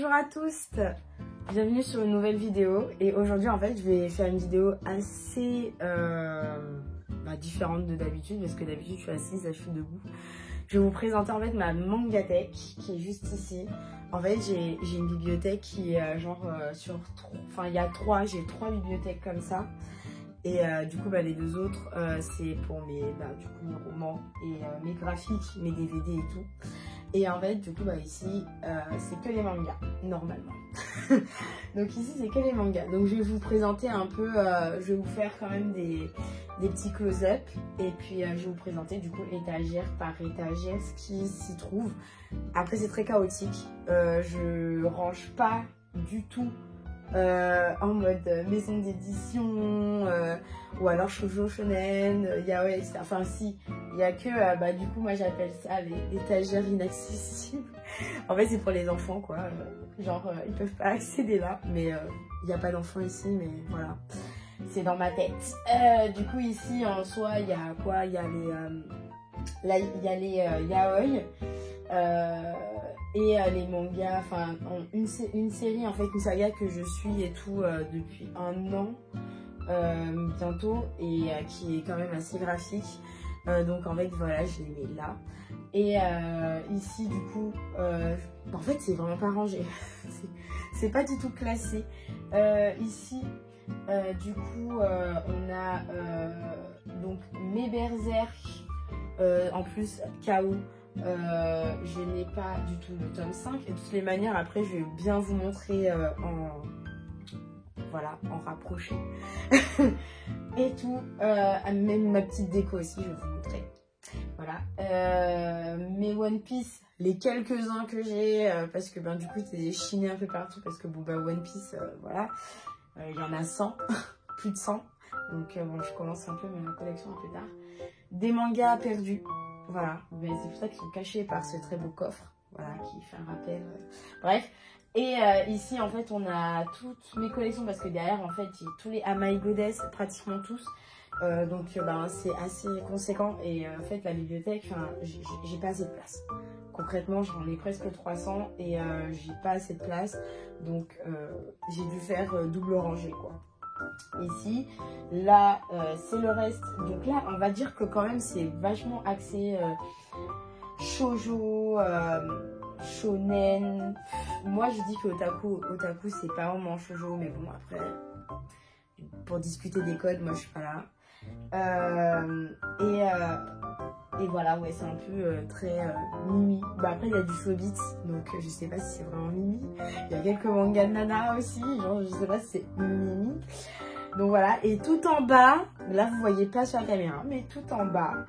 Bonjour à tous, bienvenue sur une nouvelle vidéo et aujourd'hui en fait je vais faire une vidéo assez différente de d'habitude parce que d'habitude je suis assise, là je suis debout. Je vais vous présenter en fait ma mangathèque qui est juste ici. En fait j'ai une bibliothèque qui est j'ai trois bibliothèques comme ça. Et du coup les deux autres c'est pour mes romans et mes graphiques, mes DVD et tout. Et en fait du coup ici c'est que les mangas normalement. Donc ici c'est que les mangas. Donc je vais vous présenter un peu, je vais vous faire quand même des petits close-up. Et puis je vais vous présenter du coup étagère par étagère ce qui s'y trouve. Après c'est très chaotique, je range pas du tout en mode maison d'édition ou alors shoujo shonen, yaoi, etc. Enfin si, il y a que du coup moi j'appelle ça les étagères inaccessibles. En fait c'est pour les enfants quoi, ils peuvent pas accéder là, mais il n'y a pas d'enfants ici, mais voilà, c'est dans ma tête. Du coup ici en soi il y a quoi, il y a les yaoi et les mangas, enfin une série en fait, une saga que je suis et tout depuis un an bientôt et qui est quand même assez graphique. Donc en fait voilà, je les mets là. Et ici du coup en fait c'est vraiment pas rangé. C'est pas du tout classé. Ici du coup on a donc mes berserk, en plus KO. Je n'ai pas du tout le tome 5 et de toutes les manières après je vais bien vous montrer en rapproché et tout, même ma petite déco aussi je vais vous montrer. Voilà, mes One Piece, les quelques-uns que j'ai parce que du coup c'est chiné un peu partout parce que One Piece voilà, il y en a 100 plus de 100, donc je commence un peu ma collection un peu tard. Des mangas perdus. Voilà, mais c'est pour ça qu'ils sont cachés par ce très beau coffre, voilà, qui fait un rappel. Bref, et ici en fait on a toutes mes collections parce que derrière en fait j'ai tous les Oh My Goddess, pratiquement tous. Donc c'est assez conséquent et en fait la bibliothèque, j'ai pas assez de place. Concrètement j'en ai presque 300 et j'ai pas assez de place, donc j'ai dû faire double rangée quoi. Ici, là c'est le reste, donc là on va dire que quand même c'est vachement axé shoujo, shonen. Moi je dis que otaku c'est pas vraiment shoujo, mais bon après pour discuter des codes moi je suis pas là. Et voilà, ouais, c'est un peu très mimi. Après il y a du Shobits, donc je sais pas si c'est vraiment mimi. Il y a quelques mangas de nana aussi, genre je sais pas si c'est mimi. Donc voilà, et tout en bas, là vous voyez pas sur la caméra, mais tout en bas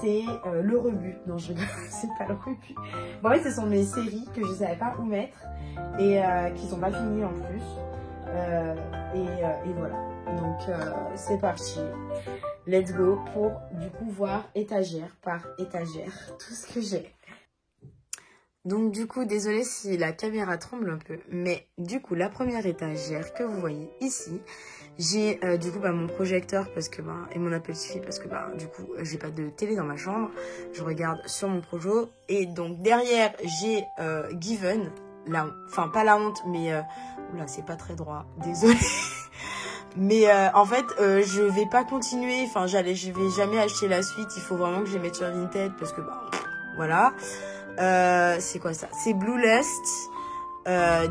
c'est le rebut. Non je rigole, c'est pas le rebut. Bon, en fait ce sont mes séries que je savais pas où mettre et qui sont pas finies en plus. Et voilà, donc c'est parti, let's go pour du coup voir étagère par étagère tout ce que j'ai. Donc du coup désolée si la caméra tremble un peu, mais du coup la première étagère que vous voyez ici, j'ai du coup mon projecteur parce que et mon Apple TV parce que du coup j'ai pas de télé dans ma chambre, je regarde sur mon projo. Et donc derrière j'ai Given, enfin pas la honte, mais oula c'est pas très droit, désolée. Mais en fait je vais pas continuer, enfin je vais jamais acheter la suite, il faut vraiment que je les mette sur Vinted parce que voilà. C'est quoi ça? C'est Blue Lust,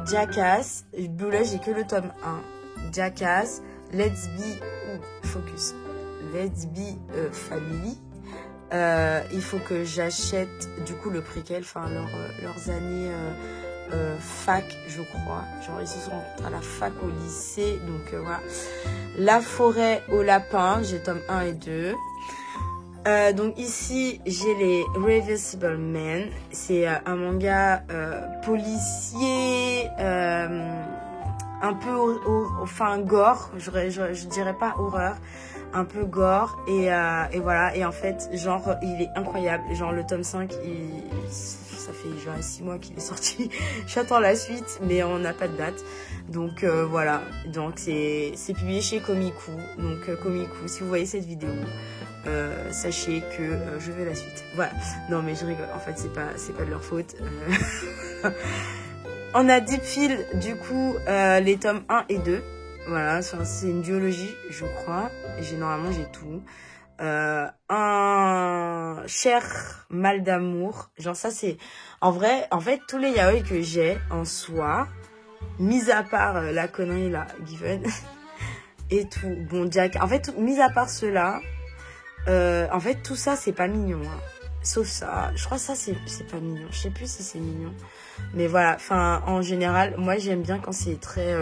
Jackass. Blue Lust j'ai que le tome 1. Jackass, Let's Be Focus, Let's Be Family. Il faut que j'achète du coup le préquel, enfin leurs années fac je crois, genre ils se sont rencontrés à la fac au lycée, donc voilà. La forêt au lapin, j'ai tome 1 et 2. Donc ici j'ai les Reversible Men, c'est un manga policier, un peu gore, je dirais pas horreur, un peu gore et voilà. Et en fait genre il est incroyable, genre le tome 5 ça fait genre 6 mois qu'il est sorti. J'attends la suite mais on n'a pas de date, donc voilà. Donc c'est publié chez Komiku, donc Komiku, si vous voyez cette vidéo sachez que je veux la suite. Voilà. Non mais je rigole, en fait c'est pas de leur faute. On a Deep Feel, du coup, les tomes 1 et 2. Voilà, c'est une duologie, je crois. Normalement, j'ai tout. Un Cher Mal d'amour. Genre ça, c'est... En fait, tous les yaoi que j'ai en soi, mis à part la connerie, là, Given, et tout. Bon, Jack, en fait, mis à part ceux-là, en fait, tout ça, c'est pas mignon, hein. Sauf ça, je crois que ça c'est pas mignon, je sais plus si c'est mignon, mais voilà, enfin en général moi j'aime bien quand c'est très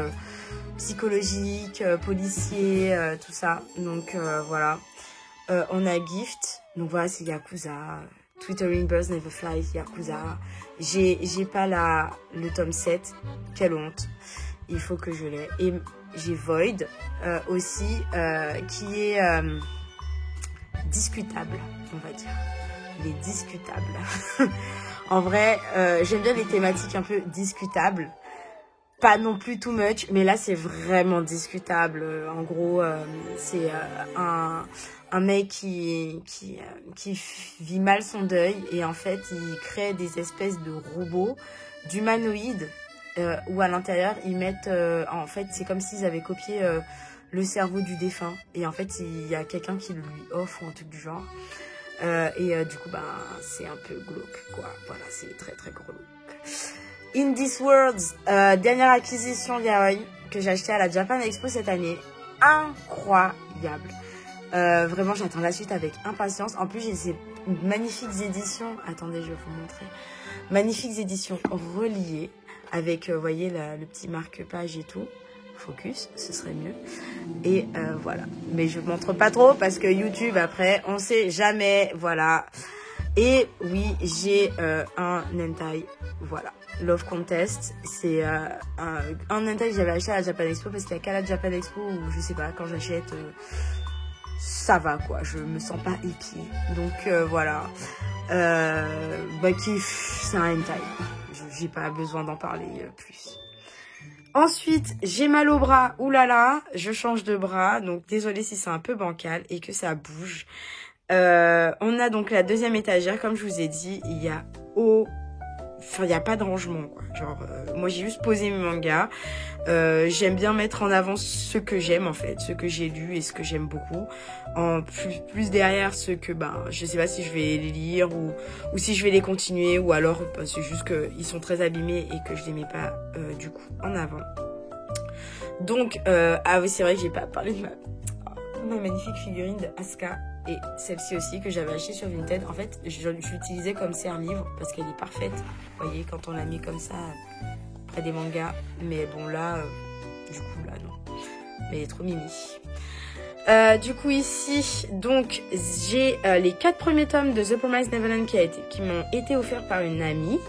psychologique, policier, tout ça, donc voilà. On a Gift, donc voilà c'est Yakuza, Twittering Birds Never Fly, Yakuza. J'ai pas le tome 7, quelle honte, il faut que je l'ai. Et j'ai Void aussi qui est discutable, on va dire. Il est discutable. En vrai, j'aime bien les thématiques un peu discutables. Pas non plus too much, mais là, c'est vraiment discutable. En gros, c'est un mec qui vit mal son deuil. Et en fait, il crée des espèces de robots, d'humanoïdes, où à l'intérieur, ils mettent... en fait, c'est comme s'ils avaient copié le cerveau du défunt. Et en fait, il y a quelqu'un qui le lui offre, ou un truc du genre. Du coup, bah, c'est un peu glauque, quoi. Voilà, c'est très, très glauque. In This World, dernière acquisition yaoi que j'ai acheté à la Japan Expo cette année. Incroyable. Vraiment, j'attends la suite avec impatience. En plus, j'ai ces magnifiques éditions. Attendez, je vais vous montrer. Magnifiques éditions reliées avec, vous voyez, le petit marque-page et tout. Focus, ce serait mieux. Et voilà. Mais je ne montre pas trop parce que YouTube, après, on sait jamais. Voilà. Et oui, j'ai un hentai. Voilà. Love Contest. C'est un hentai que j'avais acheté à la Japan Expo parce qu'il n'y a qu'à la Japan Expo où, je sais pas, quand j'achète, ça va quoi. Je me sens pas épiée. Donc voilà. Bah, c'est un hentai. J'ai pas besoin d'en parler plus. Ensuite, j'ai mal au bras. Ouh là là, je change de bras. Donc, désolée si c'est un peu bancal et que ça bouge. On a donc la deuxième étagère. Comme je vous ai dit, il y a Enfin, il n'y a pas de rangement, quoi. Genre, moi, j'ai juste posé mes mangas. J'aime bien mettre en avant ce que j'aime, en fait. Ce que j'ai lu et ce que j'aime beaucoup. En plus derrière, ce que, ben, je sais pas si je vais les lire ou si je vais les continuer. Ou alors, ben, c'est juste qu'ils sont très abîmés et que je les mets pas, du coup, en avant. Donc, ah oui, c'est vrai que j'ai pas parlé de ma magnifique figurine de Asuka. Et celle-ci aussi que j'avais achetée sur Vinted. En fait, je l'utilisais comme serre-livre parce qu'elle est parfaite. Vous voyez, quand on la met comme ça, près des mangas. Mais bon, là, du coup, là, non. Mais elle est trop mimi. Du coup, ici, donc, j'ai les 4 premiers tomes de The Promised Neverland qui m'ont été offerts par une amie.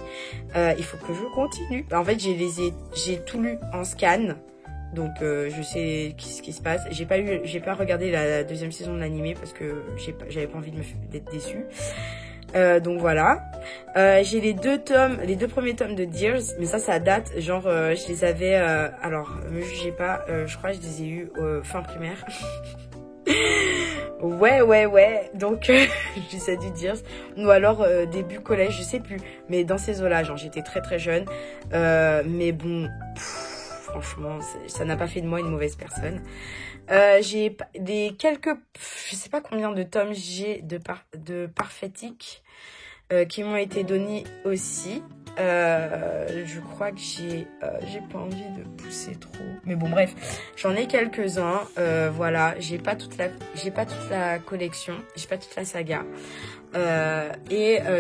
Il faut que je continue. En fait, j'ai tout lu en scan. Donc je sais ce qui se passe. J'ai pas regardé la deuxième saison de l'animé parce que j'avais pas envie d'être déçue. Donc voilà. J'ai les deux premiers tomes de Dears, mais ça date. Genre je les avais. Alors me jugez pas. Je crois que je les ai eus fin primaire. Ouais. Donc je les ai dû Dears. Ou alors début collège, je sais plus. Mais dans ces eaux-là, genre j'étais très très jeune. Mais bon. Franchement, ça n'a pas fait de moi une mauvaise personne. J'ai je sais pas combien de tomes j'ai de Parfaitique qui m'ont été donnés aussi. Je crois que j'ai pas envie de pousser trop. Mais bon, bref, j'en ai quelques-uns. Voilà, j'ai pas toute la collection, j'ai pas toute la saga.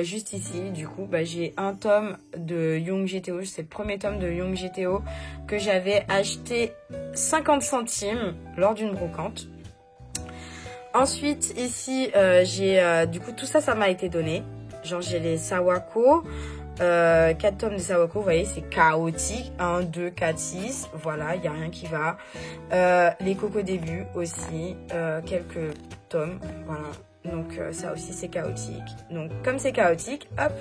Juste ici, du coup, bah, j'ai un tome de Young GTO. C'est le premier tome de Young GTO que j'avais acheté 50 centimes lors d'une brocante. Ensuite, ici, j'ai du coup, tout ça m'a été donné. Genre, j'ai les Sawako. 4 tomes de Sawako, vous voyez, c'est chaotique. 1, 2, 4, 6. Voilà, il n'y a rien qui va. Les Coco Début aussi. Quelques tomes. Voilà. Donc ça aussi c'est chaotique. Donc comme c'est chaotique, hop,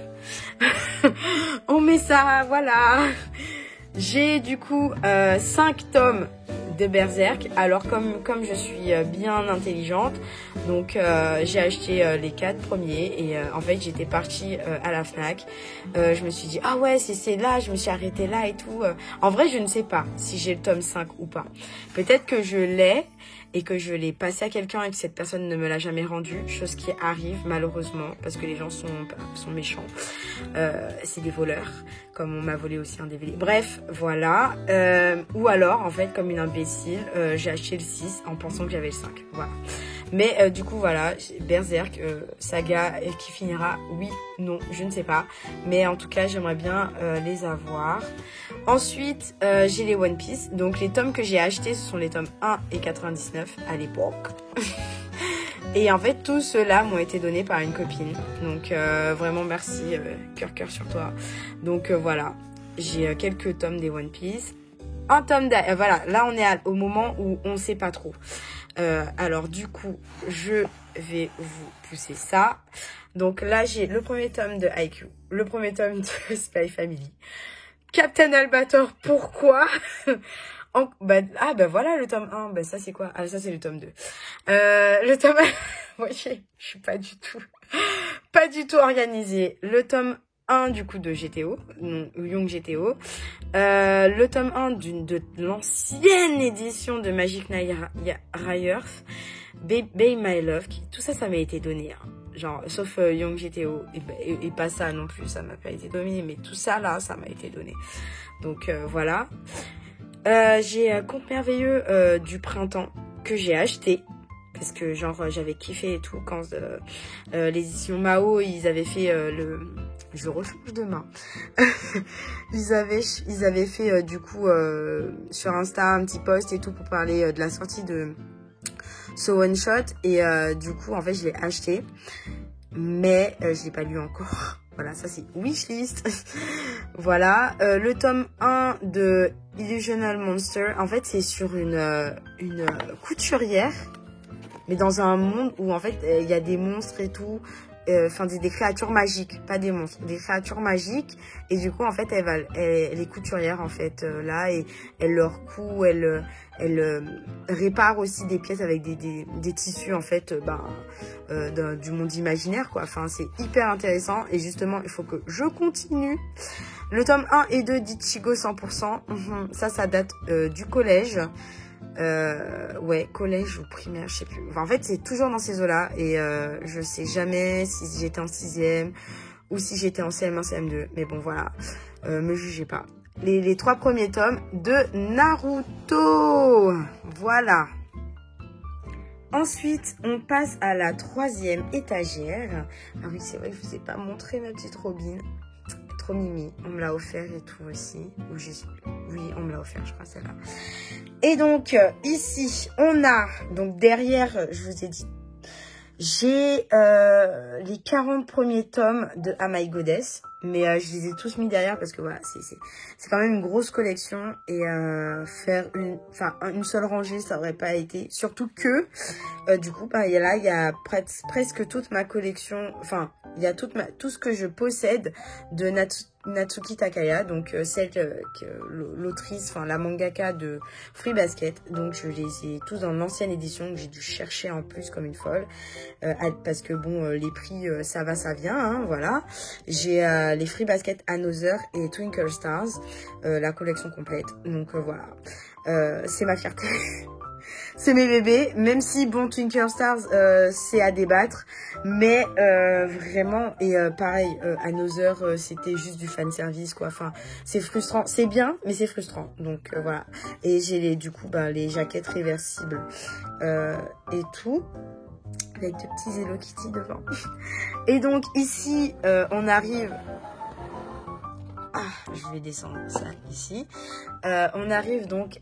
on met ça, voilà. J'ai du coup 5 tomes de Berserk. Alors comme je suis bien intelligente, Donc j'ai acheté les 4 premiers et en fait j'étais partie à la Fnac. Je me suis dit ah ouais c'est là, je me suis arrêtée là et tout. En vrai je ne sais pas si j'ai le tome 5 ou pas. Peut-être que je l'ai et que je l'ai passé à quelqu'un et que cette personne ne me l'a jamais rendu, chose qui arrive malheureusement parce que les gens sont méchants. C'est des voleurs, comme on m'a volé aussi un DVD. Bref, voilà. Ou alors, en fait, comme une imbécile, j'ai acheté le 6 en pensant que j'avais le 5. Voilà. Mais du coup, voilà, Berserk, saga qui finira, oui, non, je ne sais pas. Mais en tout cas, j'aimerais bien les avoir. Ensuite, j'ai les One Piece. Donc, les tomes que j'ai achetés, ce sont les tomes 1 et 99 à l'époque. Et en fait, tous ceux-là m'ont été donnés par une copine. Donc, vraiment, merci, cœur sur toi. Donc, voilà, j'ai quelques tomes des One Piece. Un tome voilà, là, on est au moment où on ne sait pas trop. Alors, du coup, je vais vous pousser ça. Donc là, j'ai le premier tome de Haikyuu, le premier tome de Spy Family. Captain Albator, pourquoi voilà le tome 1, ça c'est quoi? Ah ça c'est le tome 2. Le tome moi je suis pas du tout organisée. Le tome 1 du coup de GTO, non, Young GTO. Le tome 1 de l'ancienne édition de Magic Knight Riders, Bay My Love, tout ça m'a été donné. Hein. Genre, sauf Young GTO, et pas ça non plus, ça m'a pas été donné, mais tout ça là, ça m'a été donné. Donc voilà. J'ai Conte merveilleux du printemps que j'ai acheté. Parce que genre j'avais kiffé et tout quand les éditions Mao ils avaient fait je rechange de main. ils avaient fait du coup sur Insta un petit post et tout pour parler de la sortie de ce one shot et du coup en fait je l'ai acheté mais je l'ai pas lu encore. Voilà, ça c'est wishlist. Voilà, le tome 1 de Illusional Monster, en fait c'est sur une couturière, mais dans un monde où en fait il y a des monstres et tout, enfin des créatures magiques, pas des monstres, des créatures magiques, et du coup en fait elle est couturière en fait là, et elle leur coud, elle répare aussi des pièces avec des tissus en fait du monde imaginaire quoi. Enfin c'est hyper intéressant et justement il faut que je continue. Le tome 1 et 2 d'Ichigo 100%, ça date du collège. Ouais, collège ou primaire, je sais plus. Enfin, en fait, c'est toujours dans ces eaux-là. Et je sais jamais si j'étais en 6e ou si j'étais en CM1, CM2. Mais bon, voilà. Me jugez pas. Les 3 premiers tomes de Naruto. Voilà. Ensuite, on passe à la 3e étagère. Ah oui, c'est vrai que je vous ai pas montré ma petite Robin. Trop mimi. On me l'a offert et tout aussi. Oui, on me l'a offert, je crois, celle-là. Et donc, ici, on a, donc derrière, je vous ai dit, j'ai les 40 premiers tomes de Oh My Goddess, mais je les ai tous mis derrière parce que voilà, c'est quand même une grosse collection et faire une seule rangée, ça aurait pas été. Surtout que, du coup, il y a presque toute ma collection, enfin, il y a tout ce que je possède de Natsuki Takaya, donc celle l'autrice, enfin la mangaka de Fruits Basket. Donc je les ai tous dans l'ancienne édition que j'ai dû chercher en plus comme une folle parce que bon les prix ça va ça vient hein, voilà. J'ai les Fruits Basket Another et Twinkle Stars, la collection complète. Donc voilà, c'est ma fierté. C'est mes bébés, même si bon Twinkle Stars c'est à débattre, mais vraiment et pareil Another c'était juste du fan service quoi. Enfin c'est frustrant, c'est bien mais c'est frustrant. Donc voilà. Et j'ai du coup les jaquettes réversibles et tout avec de petits Hello Kitty devant. Et donc ici on arrive. Ah, je vais descendre ça ici. On arrive donc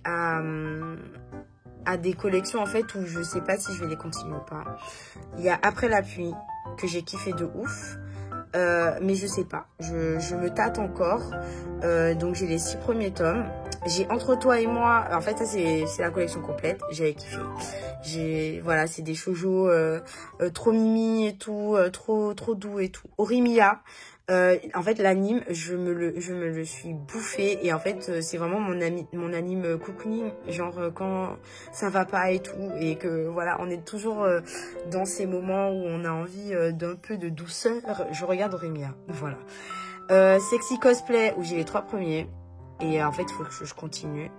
à des collections en fait où je sais pas si je vais les continuer ou pas. Il y a Après la pluie que j'ai kiffé de ouf, mais je sais pas. Je me tâte encore. Donc j'ai les 6 premiers tomes. J'ai Entre toi et moi, en fait ça c'est la collection complète, j'avais kiffé. Voilà, c'est des shoujo trop mimi et tout, trop doux et tout. Horimiya, en fait l'anime, je me le suis bouffé et en fait c'est vraiment mon anime cocooning, genre quand ça va pas et tout et que voilà, on est toujours dans ces moments où on a envie d'un peu de douceur, je regarde Horimiya, voilà. Sexy Cosplay où j'ai les 3 premiers et en fait il faut que je continue.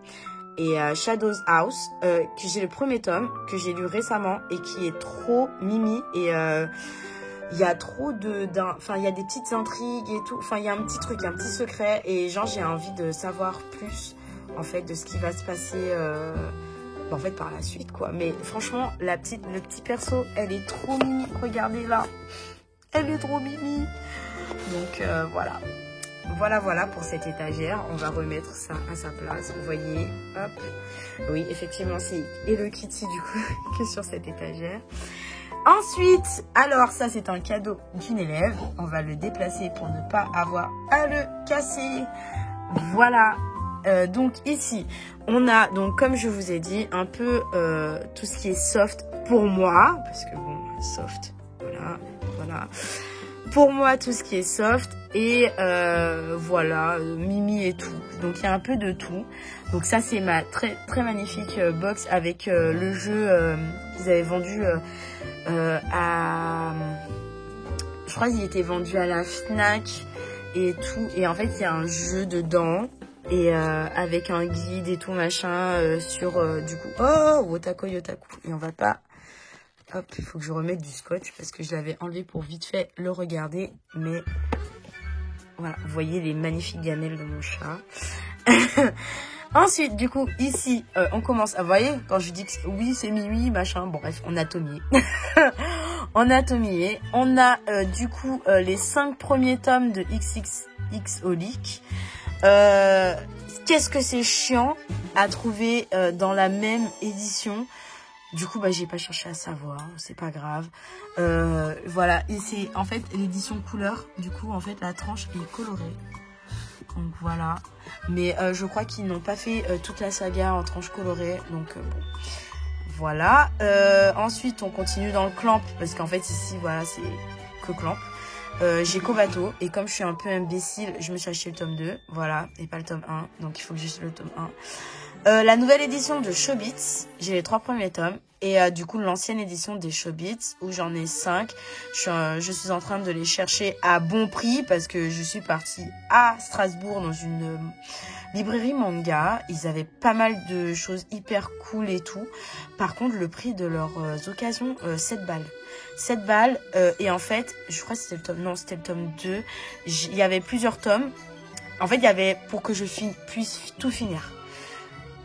Et Shadows House que j'ai le premier tome que j'ai lu récemment et qui est trop mimi et il y a trop enfin il y a des petites intrigues et tout, enfin il y a un petit truc, un petit secret et genre j'ai envie de savoir plus en fait de ce qui va se passer en fait par la suite quoi. Mais franchement le petit perso elle est trop mimi, regardez là, elle est trop mimi. Donc voilà pour cette étagère. On va remettre ça à sa place. Vous voyez, hop. Oui, effectivement, c'est Hello Kitty du coup que sur cette étagère. Ensuite, alors ça c'est un cadeau d'une élève. On va le déplacer pour ne pas avoir à le casser. Voilà. Donc ici, on a donc comme je vous ai dit un peu tout ce qui est soft pour moi parce que bon soft, voilà. Pour moi, tout ce qui est soft et voilà, mimi et tout. Donc, il y a un peu de tout. Donc, ça, c'est ma très, très magnifique box avec le jeu qu'ils avaient vendu à... Je crois qu'il était vendu à la Fnac et tout. Et en fait, il y a un jeu dedans et avec un guide et tout, machin, sur du coup... Oh, Wotako Yotaku. Et on va pas... Hop, il faut que je remette du scotch parce que je l'avais enlevé pour vite fait le regarder. Mais voilà, vous voyez les magnifiques gamelles de mon chat. Ensuite, du coup, ici, on commence à... Vous voyez, quand je dis que oui, c'est Mimi, machin. Bon, bref, on a tomié. On a tomié. On a, du coup, les 5 premiers tomes de XXX Holic. Qu'est-ce que c'est chiant à trouver dans la même édition. Du coup, j'ai pas cherché à savoir, c'est pas grave. Voilà, et c'est en fait l'édition couleur. Du coup, en fait, la tranche est colorée. Donc voilà. Mais je crois qu'ils n'ont pas fait toute la saga en tranche colorée. Donc bon. Voilà. Ensuite, on continue dans le clamp. Parce qu'en fait, ici, voilà, c'est que clamp. J'ai Kobato. Et comme je suis un peu imbécile, je me suis acheté le tome 2. Voilà. Et pas le tome 1. Donc il faut que j'achète le tome 1. La nouvelle édition de Chobits, j'ai les 3 premiers tomes. Et du coup, l'ancienne édition des Chobits, où j'en ai 5. Je suis en train de les chercher à bon prix parce que je suis partie à Strasbourg dans une librairie manga. Ils avaient pas mal de choses hyper cool et tout. Par contre, le prix de leurs occasions, 7 balles. 7 balles. Et en fait, je crois que c'était le tome... Non, c'était le tome 2. Il y avait plusieurs tomes. En fait, il y avait pour que je puisse tout finir.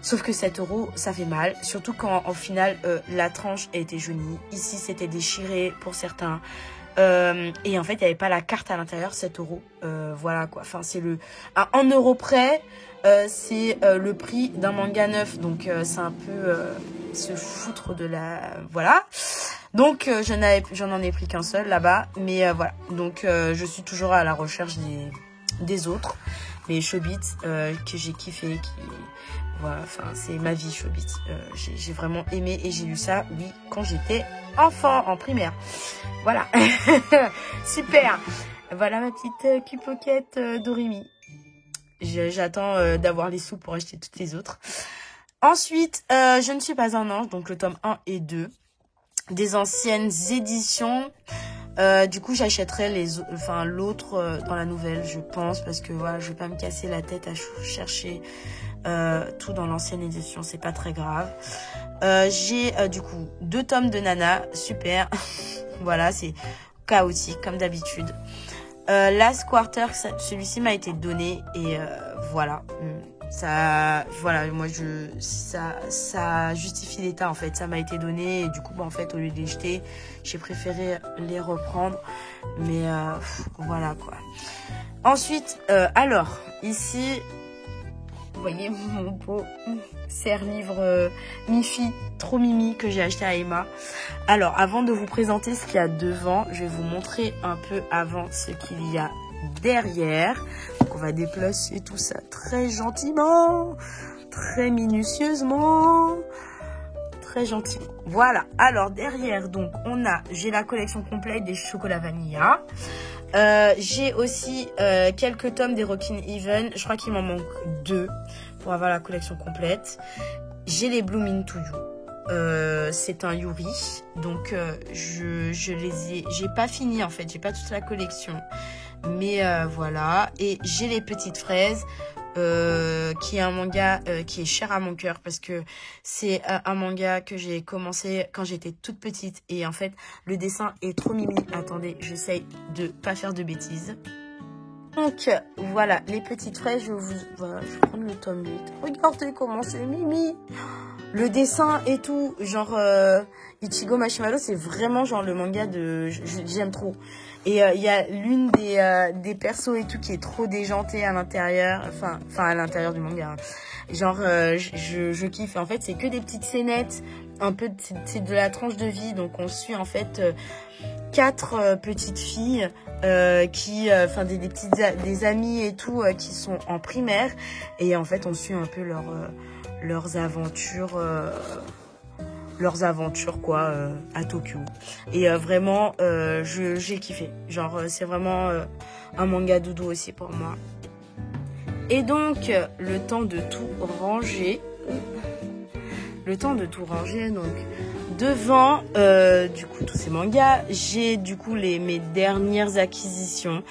Sauf que 7 €, ça fait mal. Surtout quand, au final, la tranche a été jaunie. Ici, c'était déchiré pour certains. Et en fait, il n'y avait pas la carte à l'intérieur, 7 €. Voilà, quoi. Enfin, c'est le... À 1 € près, c'est le prix d'un manga neuf. Donc, c'est un peu se foutre de la... Voilà. Donc, j'en en ai pris qu'un seul là-bas. Mais voilà. Donc, je suis toujours à la recherche des autres. Mais Chobits, que j'ai kiffé, voilà, enfin, c'est ma vie, Chobits. J'ai vraiment aimé et j'ai lu ça, oui, quand j'étais enfant, en primaire. Voilà. Super. Voilà ma petite Q-Pocket d'Orimi. J'attends d'avoir les sous pour acheter toutes les autres. Ensuite, Je ne suis pas un ange, donc le tome 1 et 2. Des anciennes éditions. Du coup, j'achèterai l'autre dans la nouvelle, je pense, parce que voilà, je vais pas me casser la tête à chercher tout dans l'ancienne édition, c'est pas très grave. J'ai du coup 2 tomes de Nana, super. Voilà, c'est chaotique comme d'habitude. Last Quarter, celui-ci m'a été donné et voilà. Ça, voilà, moi ça justifie l'état en fait. Ça m'a été donné et du coup, en fait, au lieu de les jeter, j'ai préféré les reprendre. Mais voilà quoi. Ensuite, alors ici, vous voyez mon beau serre-livre Mifi, trop mimi que j'ai acheté à Emma. Alors, avant de vous présenter ce qu'il y a devant, je vais vous montrer un peu avant ce qu'il y a derrière. Donc on va déplacer tout ça très gentiment, très minutieusement, très gentiment. Voilà. Alors derrière, donc j'ai la collection complète des chocolats vanilla. J'ai aussi quelques tomes des Rockin' Even. Je crois qu'il m'en manque 2 pour avoir la collection complète. J'ai les Blooming to You. C'est un Yuri. Donc j'ai pas fini en fait. J'ai pas toute la collection. Mais voilà. Et j'ai les Petites Fraises. Qui est un manga qui est cher à mon cœur parce que c'est un manga que j'ai commencé quand j'étais toute petite et en fait le dessin est trop mimi. Attendez, j'essaye de pas faire de bêtises. Donc voilà, les Petites Fraises, je vais prendre le tome 8. Regardez comment c'est mimi. Le dessin et tout, genre Ichigo Mashimaro, c'est vraiment genre le manga j'aime trop. Et il y a l'une des persos et tout qui est trop déjantée à l'intérieur, enfin à l'intérieur du manga. Hein. Genre je kiffe. En fait, c'est que des petites scénettes, un peu c'est de la tranche de vie. Donc on suit en fait 4 petites filles qui des amies et tout qui sont en primaire et en fait on suit un peu leurs aventures quoi à Tokyo et vraiment j'ai kiffé, genre c'est vraiment un manga doudou aussi pour moi. Et donc le temps de tout ranger, donc devant du coup tous ces mangas, j'ai du coup mes dernières acquisitions,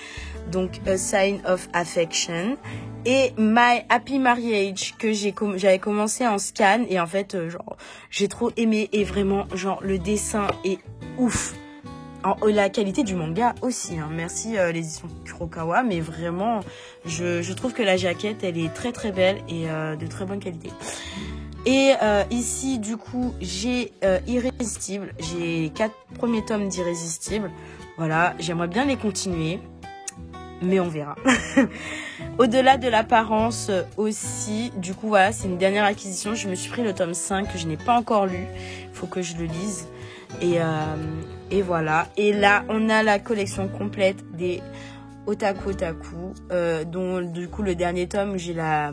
donc A Sign of Affection et My Happy Marriage que j'avais commencé en scan et en fait genre j'ai trop aimé et vraiment genre le dessin est ouf. La qualité du manga aussi, hein. Merci les éditions Kurokawa, mais vraiment je trouve que la jaquette elle est très très belle et de très bonne qualité. Et ici du coup j'ai Irrésistible, j'ai les 4 premiers tomes d'Irrésistible. Voilà, j'aimerais bien les continuer, mais on verra. Au-delà de l'apparence aussi, du coup voilà, c'est une dernière acquisition. Je me suis pris le tome 5 que je n'ai pas encore lu, il faut que je le lise. Et voilà, et là on a la collection complète des Otaku, dont du coup le dernier tome j'ai la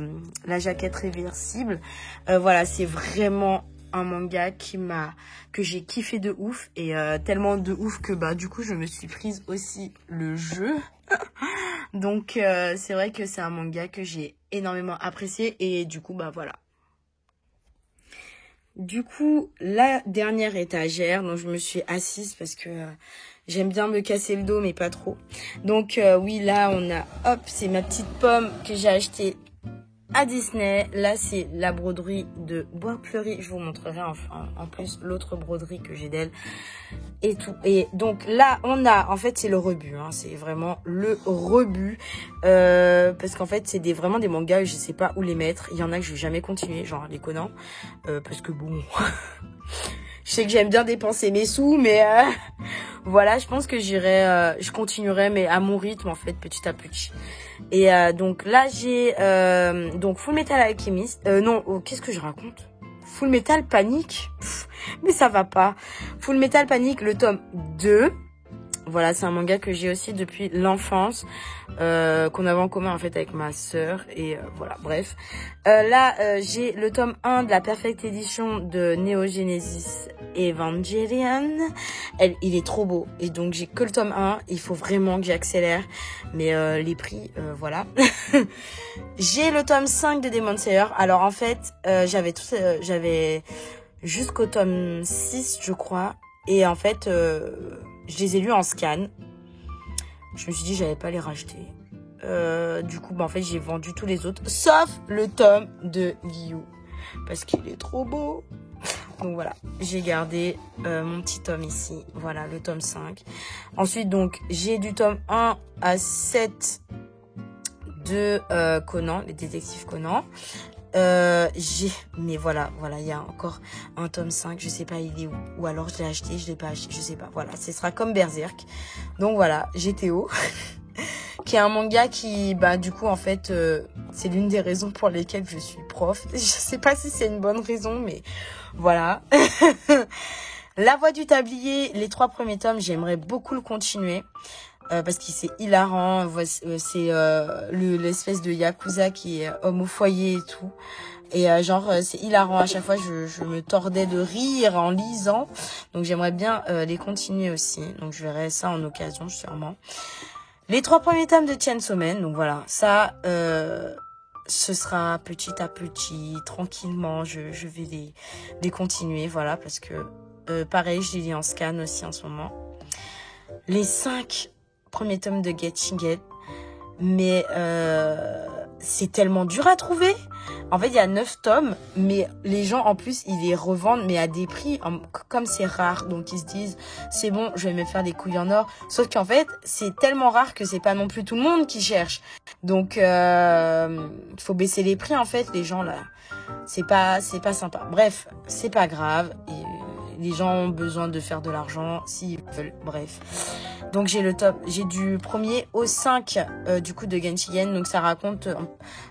jaquette réversible. Voilà, c'est vraiment un manga que j'ai kiffé de ouf et tellement de ouf que bah du coup je me suis prise aussi le jeu. Donc c'est vrai que c'est un manga que j'ai énormément apprécié et du coup bah voilà. Du coup, la dernière étagère dont je me suis assise parce que j'aime bien me casser le dos mais pas trop. Donc oui, là on a, hop, c'est ma petite pomme que j'ai achetée à Disney. Là c'est la broderie de Bois Fleuri. Je vous montrerai en plus l'autre broderie que j'ai d'elle et tout. Et donc là on a, en fait c'est le rebut, hein, c'est vraiment le rebut parce qu'en fait c'est vraiment des mangas, je sais pas où les mettre. Il y en a que je vais jamais continuer, genre les Conan, parce que bon je sais que j'aime bien dépenser mes sous, mais voilà, je pense que je continuerai mais à mon rythme en fait, petit à petit. Et donc là j'ai donc Full Metal Alchemist, non, oh, qu'est-ce que je raconte? Full Metal Panic, mais ça va pas. Full Metal Panic, le tome 2. Voilà, c'est un manga que j'ai aussi depuis l'enfance, qu'on avait en commun en fait avec ma sœur et voilà, bref. Là, j'ai le tome 1 de la Perfect Edition de Neo Genesis Evangelion. Il est trop beau et donc j'ai que le tome 1, il faut vraiment que j'accélère, mais les prix, voilà. J'ai le tome 5 de Demon Slayer. Alors en fait, j'avais jusqu'au tome 6 je crois et en fait je les ai lus en scan. Je me suis dit j'allais pas les racheter. Du coup, bah, en fait, j'ai vendu tous les autres, sauf le tome de Guillou. Parce qu'il est trop beau. Donc voilà, j'ai gardé mon petit tome ici. Voilà, le tome 5. Ensuite, donc, j'ai du tome 1 à 7 de Conan, les détectives Conan. Mais voilà, il y a encore un tome 5, je sais pas il est où, ou alors je l'ai acheté, je l'ai pas acheté, je sais pas, voilà, ce sera comme Berserk. Donc voilà, GTO, qui est un manga qui, bah du coup en fait, c'est l'une des raisons pour lesquelles je suis prof. Je sais pas si c'est une bonne raison, mais voilà. La Voix du Tablier, les 3 premiers tomes, j'aimerais beaucoup le continuer. parce que c'est hilarant. C'est l'espèce de yakuza qui est homme au foyer et tout. Et genre c'est hilarant, à chaque fois je me tordais de rire en lisant. Donc j'aimerais bien les continuer aussi. Donc je verrai ça en occasion sûrement. Les 3 premiers tomes de Chainsaw Man, donc voilà, ça ce sera petit à petit, tranquillement, je vais les continuer, voilà, parce que pareil, je les lis en scan aussi en ce moment. Les 5 premiers tomes de Get Shingen, mais c'est tellement dur à trouver. En fait, il y a 9 tomes, mais les gens, en plus, ils les revendent, mais à des prix, comme c'est rare. Donc, ils se disent, c'est bon, je vais me faire des couilles en or. Sauf qu'en fait, c'est tellement rare que c'est pas non plus tout le monde qui cherche. Donc, il faut baisser les prix, en fait, les gens, là. C'est pas sympa. Bref, c'est pas grave. Et les gens ont besoin de faire de l'argent s'ils veulent. Bref. Donc j'ai j'ai du 1er au 5 du coup de Genshigen. Donc ça raconte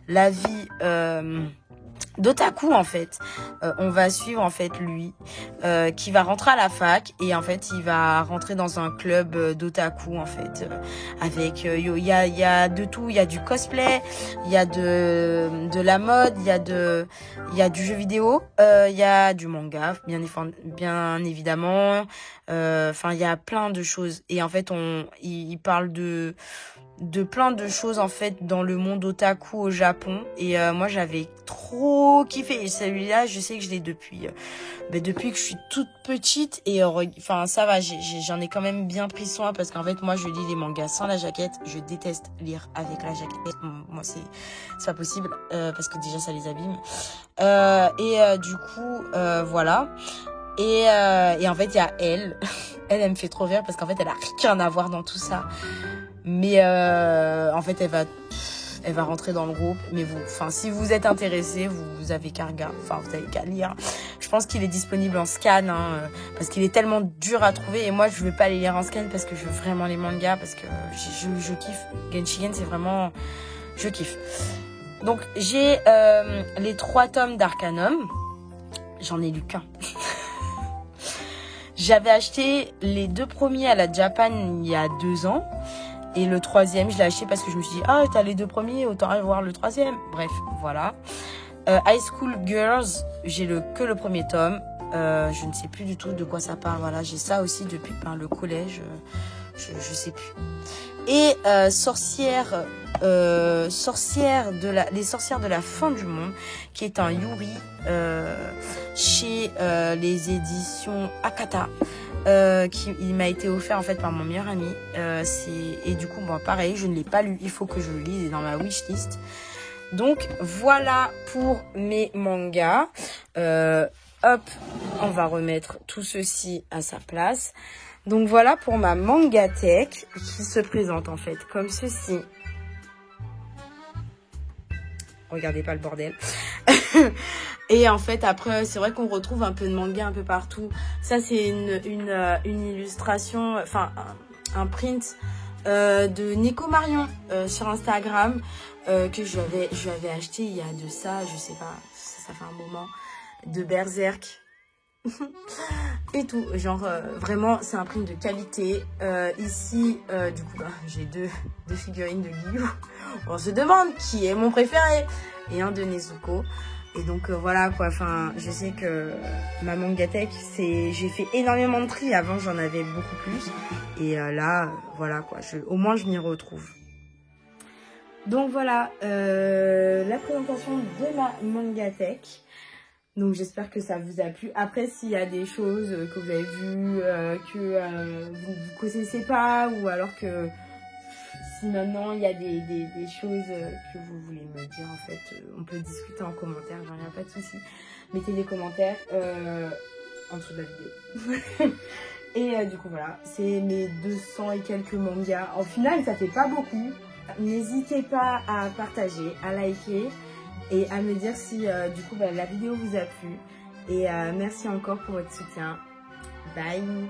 la vie d'otaku en fait. On va suivre en fait lui qui va rentrer à la fac et en fait il va rentrer dans un club d'otaku en fait avec il y a de tout, il y a du cosplay, il y a de la mode, il y a du jeu vidéo, il y a du manga bien évidemment, enfin il y a plein de choses et en fait il parle de plein de choses en fait dans le monde otaku au Japon et moi j'avais trop kiffé et celui-là je sais que je l'ai depuis que je suis toute petite et enfin ça va, j'en ai quand même bien pris soin parce qu'en fait moi je lis les mangas sans la jaquette, je déteste lire avec la jaquette, moi c'est pas possible parce que déjà ça les abîme du coup voilà et en fait il y a elle elle me fait trop rire parce qu'en fait elle a rien à voir dans tout ça. Mais en fait, elle va rentrer dans le groupe. Mais si vous êtes intéressé, vous avez qu'à regarder. Enfin, vous avez qu'à lire. Je pense qu'il est disponible en scan, parce qu'il est tellement dur à trouver. Et moi, je veux pas les lire en scan parce que je veux vraiment les mangas, parce que je kiffe. Genshigen, c'est vraiment, je kiffe. Donc, j'ai les 3 tomes d'Arcanum. J'en ai lu qu'un. J'avais acheté les 2 premiers à la Japan il y a 2 ans. Et le 3e, je l'ai acheté parce que je me suis dit, ah, t'as les 2 premiers, autant aller voir le 3e. Bref, voilà. High School Girls, j'ai que le 1er tome. Je ne sais plus du tout de quoi ça parle. Voilà, j'ai ça aussi depuis le collège. Je sais plus. Et les sorcières de la fin du monde, qui est un Yuri chez les éditions Akata. Il m'a été offert en fait par mon meilleur ami et du coup bon, pareil, je ne l'ai pas lu, il faut que je le lise, il est dans ma wishlist. Donc voilà pour mes mangas. Hop, on va remettre tout ceci à sa place. Donc voilà pour ma mangathèque qui se présente en fait comme ceci. Regardez pas le bordel. Et en fait, après, c'est vrai qu'on retrouve un peu de manga un peu partout. Ça, c'est une illustration, enfin, un print de Nico Marion sur Instagram que je lui avais acheté il y a de ça, je sais pas, ça fait un moment, de Berserk. Et tout, genre vraiment c'est un print de qualité. Ici du coup j'ai deux figurines de Guillou. On se demande qui est mon préféré et un de Nezuko. Et donc voilà quoi, enfin je sais que ma mangathèque j'ai fait énormément de tri. Avant j'en avais beaucoup plus et là voilà quoi, au moins je m'y retrouve. Donc voilà la présentation de ma mangathèque. Donc j'espère que ça vous a plu. Après, s'il y a des choses que vous avez vues, que vous ne connaissez pas, ou alors que si maintenant il y a des choses que vous voulez me dire, en fait, on peut discuter en commentaire, genre il n'y a pas de souci. Mettez des commentaires en dessous de la vidéo. Et du coup voilà, c'est mes 200 et quelques mangas. Au final, ça fait pas beaucoup. N'hésitez pas à partager, à liker. Et à me dire si du coup la vidéo vous a plu. Et merci encore pour votre soutien. Bye!